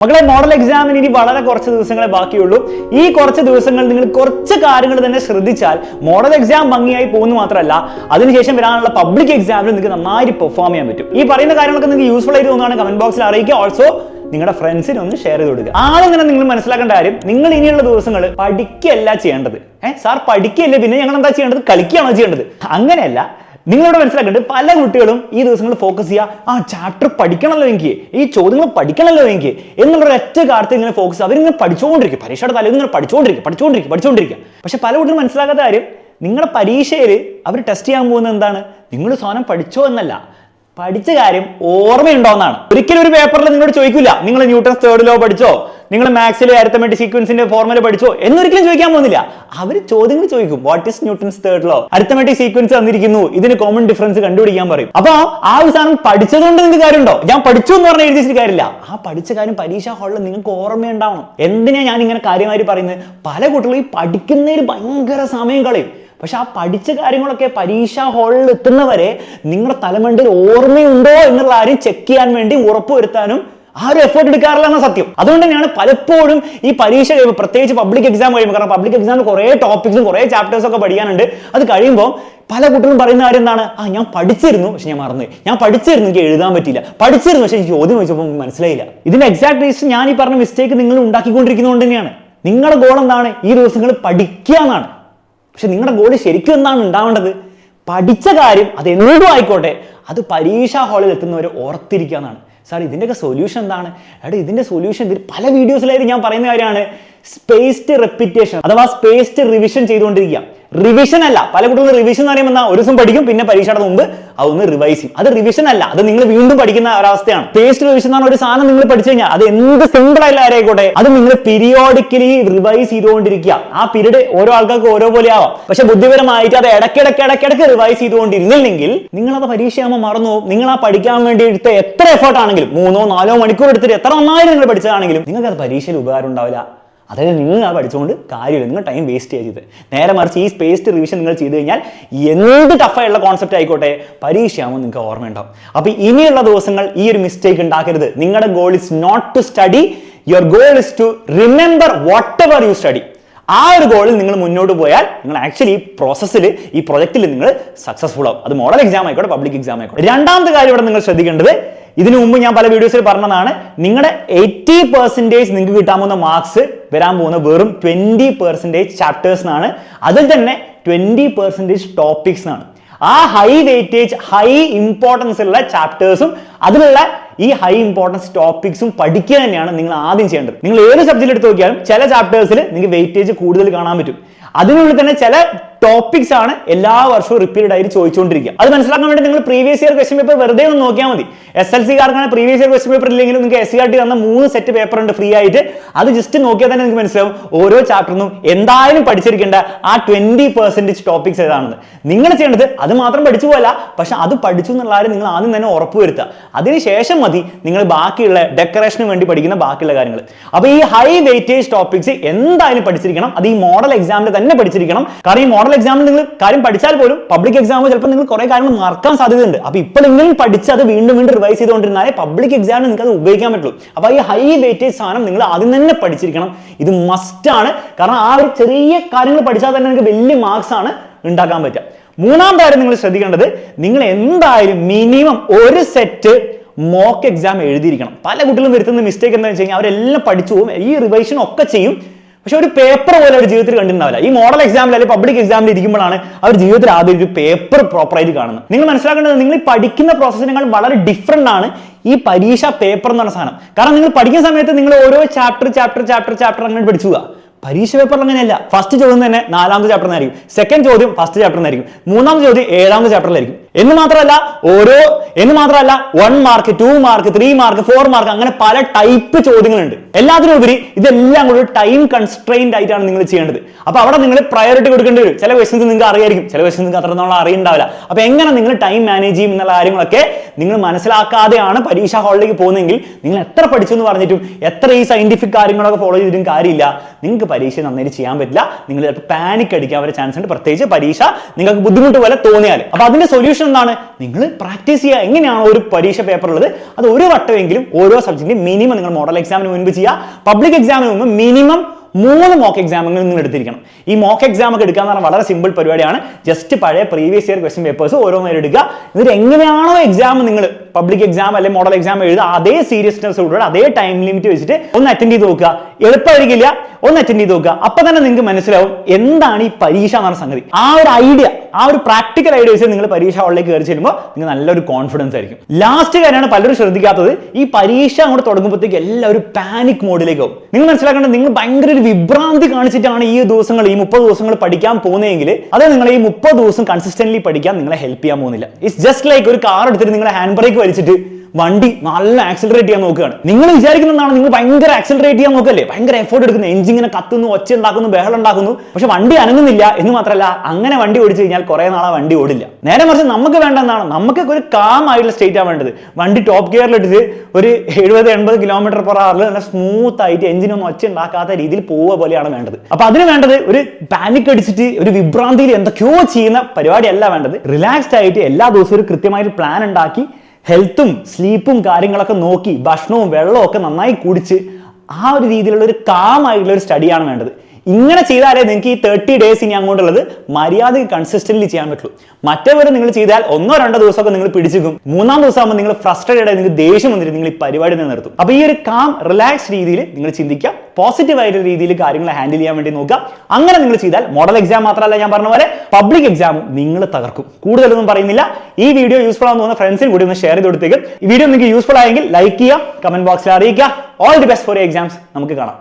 മക്കളെ, മോഡൽ എക്സാമിന് ഇനി വളരെ കുറച്ച് ദിവസങ്ങളെ ബാക്കിയുള്ളൂ. ഈ കുറച്ച് ദിവസങ്ങൾ നിങ്ങൾ കുറച്ച് കാര്യങ്ങൾ തന്നെ ശ്രദ്ധിച്ചാൽ മോഡൽ എക്സാം ഭംഗിയായി പോകുന്നു മാത്രമല്ല, അതിനുശേഷം വരാനുള്ള പബ്ലിക് എക്സാമിൽ നിങ്ങൾക്ക് നന്നായി പെർഫോം ചെയ്യാൻ പറ്റും. ഈ പറയുന്ന കാര്യങ്ങളൊക്കെ നിങ്ങൾക്ക് യൂസ്ഫുൾ ആയിട്ട് തോന്നുകയാണ് കമന്റ് ബോക്സിൽ അറിയിക്കുക. ഓൾസോ നിങ്ങളുടെ ഫ്രണ്ട്സിന് ഒന്ന് ഷെയർ ചെയ്ത് കൊടുക്കുക. ആദ്യം തന്നെ നിങ്ങൾ മനസ്സിലാക്കേണ്ട കാര്യം, നിങ്ങൾ ഇനിയുള്ള ദിവസങ്ങൾ പഠിക്കുകയല്ല ചെയ്യേണ്ടത്. സാർ പഠിക്കുകയല്ലേ, പിന്നെ ഞങ്ങൾ എന്താ ചെയ്യേണ്ടത്? കളിക്കുകയാണോ ചെയ്യേണ്ടത്? അങ്ങനെയല്ല. നിങ്ങളിവിടെ മനസ്സിലാക്കേണ്ടത്, പല കുട്ടികളും ഈ ദിവസങ്ങളിൽ ഫോക്കസ് ചെയ്യുക, ചാപ്റ്റർ പഠിക്കണമല്ലോ എനിക്ക്, ഈ ചോദ്യങ്ങൾ പഠിക്കണമല്ലോ എനിക്ക് എന്നുള്ളൊരു ഒറ്റ കാര്യത്തിൽ ഇങ്ങനെ ഫോക്കസ്, അവരിങ്ങനെ പഠിച്ചുകൊണ്ടിരിക്കും. പരീക്ഷയുടെ തലേന്ന് ഇങ്ങനെ പഠിച്ചുകൊണ്ടിരിക്കുക. പക്ഷെ പല കുട്ടികളും മനസ്സിലാക്കാത്ത കാര്യം, നിങ്ങളുടെ പരീക്ഷയിൽ അവർ ടെസ്റ്റ് ചെയ്യാൻ പോകുന്നത് എന്താണ്? നിങ്ങൾ സാധനം പഠിച്ചോ എന്നല്ല, പഠിച്ച കാര്യം ഓർമ്മയുണ്ടോന്നാണ്. ഒരിക്കലും ഒരു പേപ്പറിൽ നിങ്ങളോട് ചോദിക്കില്ല നിങ്ങൾ ന്യൂട്ടൺസ് തേർഡ് ലോ പഠിച്ചോ, നിങ്ങൾ മാത്സിലെ അരിത്തമെറ്റിക് സീക്വൻസിന്റെ ഫോർമുല പഠിച്ചോ എന്നൊരിക്കലും ചോദിക്കാൻ പോകുന്നില്ല. അവർ ചോദ്യങ്ങൾ ചോദിക്കും, what is Newton's third law, arithmetic sequence തന്നിരിക്കുന്നു, ഇതിന് കോമൺ ഡിഫറൻസ് കണ്ടുപിടിക്കാൻ പറയും. അപ്പൊ ആ ഒരു സാധനം പഠിച്ചതുകൊണ്ട് നിങ്ങൾക്ക് കാര്യമുണ്ടോ? ഞാൻ പഠിച്ചു എന്ന് പറഞ്ഞാൽ എഴുതിച്ചിട്ട് കാര്യമില്ല. ആ പഠിച്ച കാര്യം പരീക്ഷാ ഹാളിൽ നിങ്ങൾക്ക് ഓർമ്മയുണ്ടാവണം. എന്തിനാ ഞാൻ ഇങ്ങനെ കാര്യമായി പറയുന്നത്? പല കുട്ടികളും ഈ പഠിക്കുന്നതിൽ ഭയങ്കര സമയം കളയും. പക്ഷെ ആ പഠിച്ച കാര്യങ്ങളൊക്കെ പരീക്ഷാ ഹാളിൽ എത്തുന്നവരെ നിങ്ങളുടെ തലമണ്ടിൽ ഓർമ്മയുണ്ടോ എന്നുള്ള കാര്യം ചെക്ക് ചെയ്യാൻ വേണ്ടി ഉറപ്പുവരുത്താനും ആരും എഫേർട്ട് എടുക്കാറില്ല എന്ന സത്യം. അതുകൊണ്ട് തന്നെയാണ് പലപ്പോഴും ഈ പരീക്ഷ കഴിയുമ്പോൾ, പ്രത്യേകിച്ച് പബ്ലിക് എക്സാം കഴിയുമ്പോൾ, കാരണം പബ്ലിക് എക്സാമിൽ കുറേ ടോപ്പിക്സും കുറേ ചാപ്റ്റേഴ്സും ഒക്കെ പഠിക്കാനുണ്ട്. അത് കഴിയുമ്പോൾ പല കുട്ടികളും പറയുന്ന കാര്യം എന്താണ്? ഞാൻ പഠിച്ചിരുന്നു, പക്ഷെ ഞാൻ മറന്നുപോയി. ഞാൻ പഠിച്ചിരുന്നു, എനിക്ക് എഴുതാൻ പറ്റില്ല. പഠിച്ചിരുന്നു, പക്ഷെ എനിക്ക് ചോദ്യം ചോദിച്ചപ്പോൾ മനസ്സിലായില്ല. ഇതിന്റെ എക്സാക്ട് റീസൺ ഞാൻ ഈ പറഞ്ഞ മിസ്റ്റേക്ക് നിങ്ങൾ ഉണ്ടാക്കിക്കൊണ്ടിരിക്കുന്നതുകൊണ്ട് തന്നെയാണ്. നിങ്ങളുടെ ഗോൾ എന്താണ്? ഈ ദിവസങ്ങൾ പഠിക്കുക എന്നാണ്. പക്ഷെ നിങ്ങളുടെ ഗോൾ ശരിക്കും എന്താണ് ഉണ്ടാവേണ്ടത്? പഠിച്ച കാര്യം അത് എന്തും ആയിക്കോട്ടെ, അത് പരീക്ഷാ ഹാളിൽ എത്തുന്നവരെ ഓർത്തിരിക്കുക എന്നാണ്. സാർ ഇതിൻ്റെയൊക്കെ സൊല്യൂഷൻ എന്താണ്? ഇതിന്റെ സൊല്യൂഷൻ ഇതിൽ പല വീഡിയോസിലായിട്ട് ഞാൻ പറയുന്ന കാര്യമാണ് സ്പേസ്ഡ് റെപ്പിറ്റേഷൻ അഥവാ സ്പേസ്ഡ് റിവിഷൻ ചെയ്തുകൊണ്ടിരിക്കുക. റിവിഷൻ അല്ല. പല കുട്ടികളും റിവിഷൻ എന്ന് പറയുമ്പോൾ ഒരു ദിവസം പഠിക്കും, പിന്നെ പരീക്ഷയുടെ മുമ്പ് അതൊന്ന് റിവൈസ് ചെയ്യും. അത് റിവിഷൻ അല്ല, അത് നിങ്ങൾ വീണ്ടും പഠിക്കുന്ന ഒരവസ്ഥയാണ്. സ്പേസ്ഡ് റിവിഷൻ എന്ന് പറഞ്ഞ ഒരു സാധനം നിങ്ങൾ പഠിച്ചു കഴിഞ്ഞാൽ അത് എന്ത് സിമ്പിൾ ആയിട്ടുള്ള കാര്യമായിക്കോട്ടെ, അത് നിങ്ങൾ പീരിയോഡിക്കലി റിവൈസ് ചെയ്തുകൊണ്ടിരിക്കുക. ആ പീരീഡ് ഓരോ ആൾക്കാർക്ക് ഓരോ പോലെ ആവാം. പക്ഷെ ബുദ്ധിപരമായിട്ട് അത് ഇടയ്ക്കിടയ്ക്ക് റിവൈസ് ചെയ്തുകൊണ്ടിരുന്നില്ലെങ്കിൽ നിങ്ങളത് പരീക്ഷയാകുമ്പോൾ മറന്നു പോകും. നിങ്ങൾ ആ പഠിക്കാൻ വേണ്ടി എടുത്ത എത്ര എഫേർട്ട് ആണെങ്കിലും, 3-4 മണിക്കൂർ എടുത്തിട്ട് എത്ര നന്നായി നിങ്ങൾ പഠിച്ചതാണെങ്കിലും നിങ്ങൾക്ക് അത് പരീക്ഷയിൽ ഉപകാരം ഉണ്ടാവില്ല. അതായത് നിങ്ങൾ ആ പഠിച്ചുകൊണ്ട് കാര്യമില്ല, നിങ്ങൾ ടൈം വേസ്റ്റ് ചെയ്ത്. നേരെ മറിച്ച് ഈ സ്പേസ്ഡ് റിവിഷൻ നിങ്ങൾ ചെയ്ത് കഴിഞ്ഞാൽ എന്ത് ടഫായുള്ള കോൺസെപ്റ്റ് ആയിക്കോട്ടെ, പരീക്ഷയാകുമ്പോൾ നിങ്ങൾക്ക് ഓർമ്മയുണ്ടാവും. അപ്പോൾ ഇനിയുള്ള ദിവസങ്ങൾ ഈ ഒരു മിസ്റ്റേക്ക് ഉണ്ടാക്കരുത്. നിങ്ങളുടെ goal is not to study, your goal is to remember whatever you study. ആ ഒരു ഗോളിൽ നിങ്ങൾ മുന്നോട്ട് പോയാൽ നിങ്ങൾ ആക്ച്വലി ഈ പ്രോസസ്സിൽ, ഈ പ്രൊജക്റ്റിൽ നിങ്ങൾ സക്സസ്ഫുൾ ആവും. അത് മോഡൽ എക്സാം ആയിക്കോട്ടെ, പബ്ലിക് എക്സാം ആയിക്കോട്ടെ. രണ്ടാമത്തെ കാര്യം ഇവിടെ നിങ്ങൾ ശ്രദ്ധിക്കേണ്ടത്, ഇതിനു മുമ്പ് ഞാൻ പല വീഡിയോസിൽ പറഞ്ഞതാണ്, നിങ്ങളുടെ 80% നിങ്ങൾക്ക് കിട്ടാൻ പോകുന്ന മാർക്സ് വരാൻ പോകുന്ന വെറും 20% ചാപ്റ്റേഴ്സിനാണ്. അതിൽ തന്നെ 20% ടോപ്പിക്സിനാണ്. ആ ഹൈ വെയിറ്റേജ്, ഹൈ ഇമ്പോർട്ടൻസ് ഉള്ള ചാപ്റ്റേഴ്സും അതിലുള്ള ഈ ഹൈ ഇമ്പോർട്ടൻസ് ടോപ്പിക്സും പഠിക്കുക തന്നെയാണ് നിങ്ങൾ ആദ്യം ചെയ്യേണ്ടത്. നിങ്ങൾ ഏത് സബ്ജക്റ്റ് എടുത്ത് നോക്കിയാലും ചില ചാപ്റ്റേഴ്സിൽ നിങ്ങൾക്ക് വെയിറ്റേജ് കൂടുതൽ കാണാൻ പറ്റും. അതിനുള്ളിൽ തന്നെ ചില ടോപ്പിക്സ് ആണ് എല്ലാ വർഷവും റിപ്പീറ്റഡ് ആയിട്ട് ചോദിച്ചുകൊണ്ടിരിക്കുക. അത് മനസ്സിലാക്കാൻ വേണ്ടി നിങ്ങൾ പ്രീവിയസ് ഇയർ ക്വസ്റ്റ്യൻ പേപ്പർ വെറുതെ ഒന്ന് നോക്കിയാൽ മതി. SLC-കാർക്കാണ് പ്രീവിയസ് ഇയർ ക്വസ്റ്റ്യൻ പേപ്പർ ഇല്ലെങ്കിലും നിങ്ങൾക്ക് SCRT തന്ന 3 സെറ്റ് പേപ്പർ ഉണ്ട് ഫ്രീ ആയിട്ട്. അത് ജസ്റ്റ് നോക്കിയാൽ തന്നെ നിങ്ങൾക്ക് മനസ്സിലാവും ഓരോ ചാപ്റ്ററിനും എന്തായാലും പഠിച്ചിരിക്കേണ്ട ആ 20% ടോപ്പിക്സ് ഏതാണെന്ന്. നിങ്ങൾ ചെയ്യേണ്ടത് അത് മാത്രം പഠിച്ചു പോയല്ല, പക്ഷെ അത് പഠിച്ചു എന്നുള്ള കാര്യം നിങ്ങൾ ആദ്യം തന്നെ ഉറപ്പുവരുത്തുക. അതിനുശേഷം മതി നിങ്ങൾ ബാക്കിയുള്ള ഡെക്കറേഷന് വേണ്ടി പഠിക്കുന്ന ബാക്കിയുള്ള കാര്യങ്ങൾ. അപ്പൊ ഈ ഹൈ വെയിറ്റേജ് ടോപ്പിക്സ് എന്തായാലും പഠിച്ചിരിക്കണം. അത് ഈ മോഡൽ എക്സാമിൽ തന്നെ പഠിച്ചിരിക്കണം. കാരണം ഈ മോഡൽ എക്സാമിൽ നിങ്ങൾ കാര്യം പഠിച്ചാൽ പോലും പബ്ലിക് എക്സാമിൽ ചിലപ്പോൾ നിങ്ങൾ കുറെ കാര്യങ്ങൾ മറക്കാൻ സാധ്യതയുണ്ട്. അപ്പൊ ഇപ്പോഴെങ്കിലും പഠിച്ച് അത് വീണ്ടും റിവൈസ് ചെയ്തുകൊണ്ടിരുന്നാലേ പബ്ലിക് എക്സാമിന് നിങ്ങൾക്ക് അത് ഉപയോഗിക്കാൻ പറ്റുള്ളൂ. അപ്പൊ ഈ ഹൈ വെയിറ്റേജ് സാധനം നിങ്ങൾ ആദ്യം തന്നെ പഠിച്ചിരിക്കണം. ഇത് മസ്റ്റ് ആണ്. കാരണം ആ ഒരു ചെറിയ കാര്യങ്ങൾ പഠിച്ചാൽ തന്നെ നിങ്ങൾക്ക് വലിയ മാർക്സ് ആണ് ഉണ്ടാക്കാൻ പറ്റുക. മൂന്നാമത്തെ കാര്യം നിങ്ങൾ ശ്രദ്ധിക്കേണ്ടത്, നിങ്ങൾ എന്തായാലും മിനിമം ഒരു സെറ്റ് മോക്ക് എക്സാം എഴുതിയിരിക്കണം. പല കുട്ടികളും വരുത്തുന്ന മിസ്റ്റേക്ക് എന്താണെന്ന് വെച്ച് കഴിഞ്ഞാൽ അവരെല്ലാം പഠിച്ചു പോകും, ഈ റിവൈഷൻ ഒക്കെ ചെയ്യും, പക്ഷെ ഒരു പേപ്പർ പോലെ അവർ ജീവിതത്തിൽ കണ്ടിട്ടുണ്ടാവില്ല. ഈ മോഡൽ എക്സാമിൽ അല്ലെങ്കിൽ പബ്ലിക് എക്സാമിൽ ഇരിക്കുമ്പോഴാണ് അവർ ജീവിതത്തിൽ ആദ്യം ഒരു പേപ്പർ പ്രോപ്പറായിട്ട് കാണുന്നത്. നിങ്ങൾ മനസ്സിലാക്കേണ്ടത്, നിങ്ങൾ ഈ പഠിക്കുന്ന പ്രോസസ്സിനേക്കാൾ വളരെ ഡിഫറെന്റ് ആണ് ഈ പരീക്ഷ പേപ്പർ എന്ന് പറഞ്ഞ സാധനം. കാരണം നിങ്ങൾ പഠിക്കുന്ന സമയത്ത് നിങ്ങൾ ഓരോ ചാപ്റ്റർ അങ്ങനെ പഠിച്ചു. പരീക്ഷ പേപ്പറിൽ അങ്ങനെയല്ല. ഫസ്റ്റ് ചോദ്യം തന്നെ 4ാമത്തെ ചാപ്റ്ററിനായിരിക്കും, സെക്കൻഡ് ചോദ്യം ഫസ്റ്റ് ചാപ്റ്ററിനായിരിക്കും, 3ാമത്തെ ചോദ്യം 7ാമത്തെ ചാപ്റ്ററിലായിരിക്കും. എന്ന് മാത്രമല്ല 1 മാർക്ക് 2 മാർക്ക് 3 മാർക്ക് 4 മാർക്ക് അങ്ങനെ പല ടൈപ്പ് ചോദ്യങ്ങളുണ്ട്. എല്ലാത്തിനും ഉപരി ഇതെല്ലാം കൂടി ടൈം കൺസ്ട്രെയിൻഡ് ആയിട്ടാണ് നിങ്ങൾ ചെയ്യേണ്ടത്. അപ്പൊ അവിടെ നിങ്ങൾ പ്രയോറിറ്റി കൊടുക്കേണ്ടി വരും. ചില ക്വസ്റ്റ്യൻസ് നിങ്ങൾക്ക് അറിയായിരിക്കും, ചില ക്വസ്റ്റ്യൻസ് നിങ്ങൾക്ക് അത്രത്തോളം അറിയുണ്ടാവില്ല. അപ്പൊ എങ്ങനെ നിങ്ങൾ ടൈം മാനേജ് ചെയ്യും എന്നുള്ള കാര്യങ്ങളൊക്കെ നിങ്ങൾ മനസ്സിലാക്കാതെയാണ് പരീക്ഷാ ഹാളിലേക്ക് പോകുന്നതെങ്കിൽ നിങ്ങൾ എത്ര പഠിച്ചു എന്ന് പറഞ്ഞിട്ടും എത്ര ഈ സയന്റിഫിക് കാര്യങ്ങളൊക്കെ ഫോളോ ചെയ്തിട്ടും കാര്യമില്ല. നിങ്ങൾക്ക് പരീക്ഷ നന്നായിട്ട് ചെയ്യാൻ പറ്റില്ല. നിങ്ങൾ ചിലപ്പോൾ പാനിക് അടിക്കാൻ വരെ ചാൻസ് ഉണ്ട്, പ്രത്യേകിച്ച് പരീക്ഷ നിങ്ങൾക്ക് ബുദ്ധിമുട്ട് പോലെ തോന്നിയാൽ. അപ്പൊ അതിന്റെ സൊല്യൂഷൻ സൊല്യൂഷൻ എന്താണ്? നിങ്ങൾ പ്രാക്ടീസ് ചെയ്യുക. എങ്ങനെയാണോ ഒരു പരീക്ഷ പേപ്പർ ഉള്ളത് അത് ഒരു വട്ടമെങ്കിലും ഓരോ സബ്ജക്റ്റിനും മിനിമം നിങ്ങൾ മോഡൽ എക്സാമിന് മുൻപ് ചെയ്യുക. പബ്ലിക് എക്സാമിന് മുമ്പ് മിനിമം 3 മോക്ക് എക്സാമുകൾ നിങ്ങൾ എടുത്തിരിക്കണം. ഈ മോക്ക് എക്സാം ഒക്കെ എടുക്കുക എന്ന് പറഞ്ഞാൽ വളരെ സിമ്പിൾ പരിപാടിയാണ്. ജസ്റ്റ് പഴയ പ്രീവിയസ് ഇയർ ക്വസ്റ്റ്യൻ പേപ്പേഴ്സ് ഓരോന്നേരം എടുക്കുക. എന്നിട്ട് എങ്ങനെയാണോ എക്സാം നിങ്ങൾ പബ്ലിക് എക്സാം അല്ലെങ്കിൽ മോഡൽ എക്സാം എഴുതുക അതേ സീരിയസ്നെസ്സോടുകൂടെ അതേ ടൈം ലിമിറ്റ് വെച്ചിട്ട് ഒന്ന് അറ്റൻഡ് ചെയ്ത് നോക്കുക. എളുപ്പമായിരിക്കില്ല, ഒന്ന് അറ്റൻഡ് ചെയ്ത് നോക്കുക. അപ്പൊ തന്നെ നിങ്ങൾക്ക് മനസ്സിലാവും എന്താണ് ഈ പരീക്ഷ എന്ന് പറഞ്ഞ സംഗതി. ആ ഒരു ഐഡിയ, ആ ഒരു പ്രാക്ടിക്കൽ ഐഡിയ വെച്ച് നിങ്ങൾ പരീക്ഷ ഹാളിലേക്ക് കയറി ചെല്ലുമ്പോൾ നിങ്ങൾ നല്ലൊരു കോൺഫിഡൻസ് ആയിരിക്കും. ലാസ്റ്റ് കാര്യമാണ് പലരും ശ്രദ്ധിക്കാത്തത്, ഈ പരീക്ഷ അങ്ങോട്ട് തുടങ്ങുമ്പോഴത്തേക്ക് എല്ലാവരും പാനിക് മോഡിലേക്ക് ആവും. നിങ്ങൾ മനസ്സിലാക്കേണ്ടത് നിങ്ങൾ ഭയങ്കര ഒരു വിഭ്രാന്തി കാണിച്ചിട്ടാണ് ഈ ദിവസങ്ങൾ, ഈ 30 ദിവസങ്ങൾ പഠിക്കാൻ പോകുന്നതെങ്കിൽ അത് നിങ്ങൾ ഈ 30 ദിവസം കൺസിസ്റ്റന്റ്ലി പഠിക്കാൻ നിങ്ങളെ ഹെൽപ്പ് ചെയ്യാൻ പോകുന്നില്ല. ഇറ്റ്സ് ജസ്റ്റ് ലൈക്ക് ഒരു കാർ എടുത്തിട്ട് നിങ്ങൾ ഹാൻഡ് ബ്രേക്ക് വലിച്ചിട്ട് വണ്ടി നല്ല ആക്സിലറേറ്റ് ചെയ്യാൻ നോക്കുകയാണ്. നിങ്ങൾ വിചാരിക്കുന്നതാണ് നിങ്ങൾ ഭയങ്കര ആക്സിലറേറ്റ് ചെയ്യാൻ നോക്കല്ലേ, ഭയങ്കര എഫോർട്ട് എടുക്കുന്നു, എഞ്ചിൻ ഇങ്ങനെ കത്തുന്നു, ഒച്ച ഉണ്ടാക്കുന്നു, ബഹളം ഉണ്ടാക്കുന്നു, പക്ഷെ വണ്ടി അനങ്ങുന്നില്ല എന്ന് മാത്രമല്ല അങ്ങനെ വണ്ടി ഓടിച്ചു കഴിഞ്ഞാൽ കുറെ നാളെ വണ്ടി ഓടില്ല. നേരെ മറിച്ച് നമുക്ക് വേണ്ട എന്താണ്, നമുക്ക് ഒരു കാം ആയിട്ടുള്ള സ്റ്റേറ്റ് ആണ് വേണ്ടത്. വണ്ടി ടോപ്പ് ഗിയറിലിട്ടിട്ട് ഒരു 70-80 km/h നല്ല സ്മൂത്ത് ആയിട്ട് എഞ്ചിനൊന്നും ഒച്ച ഉണ്ടാക്കാത്ത രീതിയിൽ പോവുക പോലെയാണ് വേണ്ടത്. അപ്പൊ അതിന് വേണ്ടത് ഒരു പാനിക് അടിച്ചിട്ട് ഒരു വിഭ്രാന്തിയിൽ എന്തൊക്കെയോ ചെയ്യുന്ന പരിപാടിയല്ല വേണ്ടത്. റിലാക്സ്ഡ് ആയിട്ട് എല്ലാ ദിവസവും ഒരു കൃത്യമായിട്ട് പ്ലാൻ ഉണ്ടാക്കി ഹെൽത്തും സ്ലീപ്പും കാര്യങ്ങളൊക്കെ നോക്കി ഭക്ഷണവും വെള്ളവും ഒക്കെ നന്നായി കുടിച്ച് ആ ഒരു രീതിയിലുള്ള ഒരു കാം ആയിട്ടുള്ള ഒരു സ്റ്റഡിയാണ് വേണ്ടത്. ഇങ്ങനെ ചെയ്താലേ നിങ്ങൾക്ക് ഈ 30 days ഇനി അങ്ങോട്ടുള്ളത് മര്യാദയ്ക്ക് കൺസിസ്റ്റന്റ്ലി ചെയ്യാൻ പറ്റുള്ളൂ. മറ്റേപോലെ നിങ്ങൾ ചെയ്താൽ 1-2 ദിവസമൊക്കെ നിങ്ങൾ പിടിച്ചിരിക്കും. 3-ാം ദിവസം ആകുമ്പോൾ നിങ്ങൾ ഫ്രസ്ട്രേറ്റഡ് ആയി നിങ്ങൾക്ക് ദേഷ്യം വന്നിട്ട് നിങ്ങൾ ഈ പരിപാടി നിർത്തും. അപ്പൊ ഈ ഒരു കാം റിലാക്സ് രീതിയിൽ നിങ്ങൾ ചിന്തിക്കുക, പോസിറ്റീവ് ആയിട്ടുള്ള രീതിയിൽ കാര്യങ്ങൾ ഹാൻഡിൽ ചെയ്യാൻ വേണ്ടി നോക്കുക. അങ്ങനെ നിങ്ങൾ ചെയ്താൽ മോഡൽ എക്സാം മാത്രമല്ല, ഞാൻ പറഞ്ഞ പോലെ പബ്ലിക് എക്സാമും നിങ്ങൾ തകർക്കും. കൂടുതലൊന്നും പറയുന്നില്ല. ഈ വീഡിയോ യൂസ്ഫുൾ ആണെന്ന് തോന്നുന്ന ഫ്രണ്ട്സിന് കൂടി ഒന്ന് ഷെയർ ചെയ്ത് കൊടുത്തേക്ക്. ഈ വീഡിയോ നിങ്ങൾക്ക് യൂസ്ഫുൾ ആയെങ്കിൽ ലൈക്ക് ചെയ്യുക, കമന്റ് ബോക്സിൽ അറിയിക്കുക. All the best for exams. നമുക്ക് കാണാം.